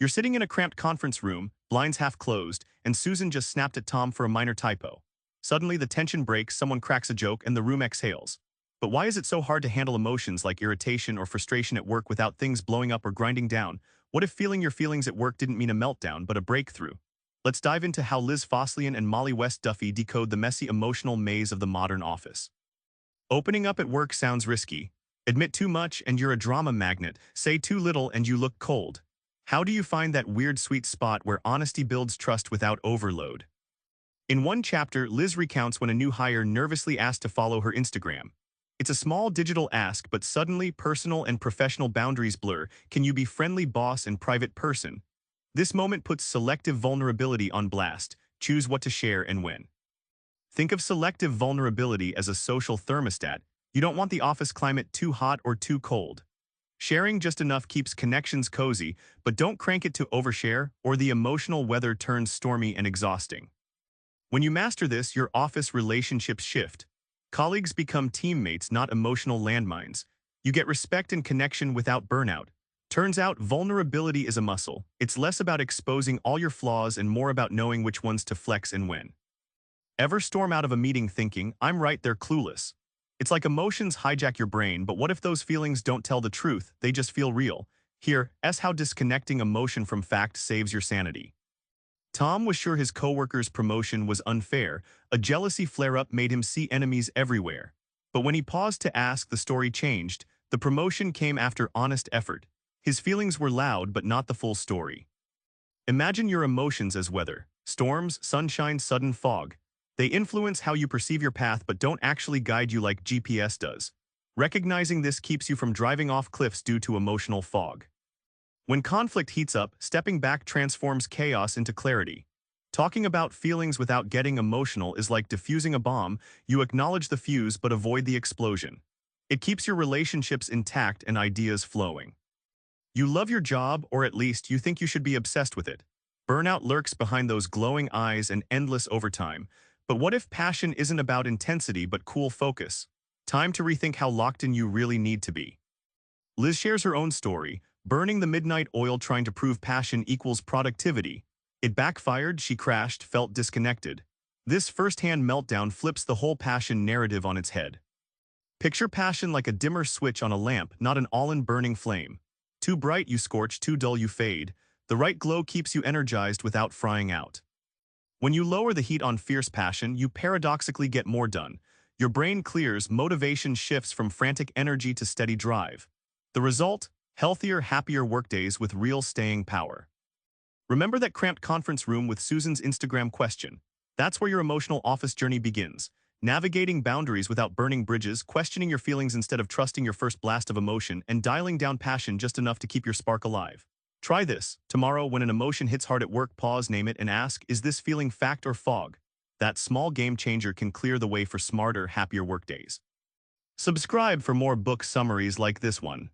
You're sitting in a cramped conference room, blinds half closed, and Susan just snapped at Tom for a minor typo. Suddenly, the tension breaks, someone cracks a joke, and the room exhales. But why is it so hard to handle emotions like irritation or frustration at work without things blowing up or grinding down? What if feeling your feelings at work didn't mean a meltdown, but a breakthrough? Let's dive into how Liz Fosslien and Mollie Duffy decode the messy emotional maze of the modern office. Opening up at work sounds risky. Admit too much and you're a drama magnet. Say too little and you look cold. How do you find that weird sweet spot where honesty builds trust without overload? In one chapter, Liz recounts when a new hire nervously asked to follow her Instagram. It's a small digital ask, but suddenly personal and professional boundaries blur. Can you be friendly boss and private person? This moment puts selective vulnerability on blast. Choose what to share and when. Think of selective vulnerability as a social thermostat. You don't want the office climate too hot or too cold. Sharing just enough keeps connections cozy, but don't crank it to overshare or the emotional weather turns stormy and exhausting. When you master this, your office relationships shift. Colleagues become teammates, not emotional landmines. You get respect and connection without burnout. Turns out vulnerability is a muscle. It's less about exposing all your flaws and more about knowing which ones to flex and when. Ever storm out of a meeting thinking, I'm right, they're clueless? It's like emotions hijack your brain, but what if those feelings don't tell the truth, they just feel real? Here's how disconnecting emotion from fact saves your sanity. Tom was sure his coworker's promotion was unfair. A jealousy flare-up made him see enemies everywhere. But when he paused to ask, the story changed. The promotion came after honest effort. His feelings were loud, but not the full story. Imagine your emotions as weather. Storms, sunshine, sudden fog. They influence how you perceive your path but don't actually guide you like GPS does. Recognizing this keeps you from driving off cliffs due to emotional fog. When conflict heats up, stepping back transforms chaos into clarity. Talking about feelings without getting emotional is like diffusing a bomb. You acknowledge the fuse but avoid the explosion. It keeps your relationships intact and ideas flowing. You love your job, or at least you think you should be obsessed with it. Burnout lurks behind those glowing eyes and endless overtime. But what if passion isn't about intensity but cool focus? Time to rethink how locked in you really need to be. Liz shares her own story, burning the midnight oil trying to prove passion equals productivity. It backfired, she crashed, felt disconnected. This first-hand meltdown flips the whole passion narrative on its head. Picture passion like a dimmer switch on a lamp, not an all-in burning flame. Too bright you scorch, too dull you fade. The right glow keeps you energized without frying out. When you lower the heat on fierce passion, you paradoxically get more done. Your brain clears, motivation shifts from frantic energy to steady drive. The result? Healthier, happier workdays with real staying power. Remember that cramped conference room with Susan's Instagram question? That's where your emotional office journey begins. Navigating boundaries without burning bridges, questioning your feelings instead of trusting your first blast of emotion, and dialing down passion just enough to keep your spark alive. Try this. Tomorrow, when an emotion hits hard at work, pause, name it, and ask, is this feeling fact or fog? That small game changer can clear the way for smarter, happier workdays. Subscribe for more book summaries like this one.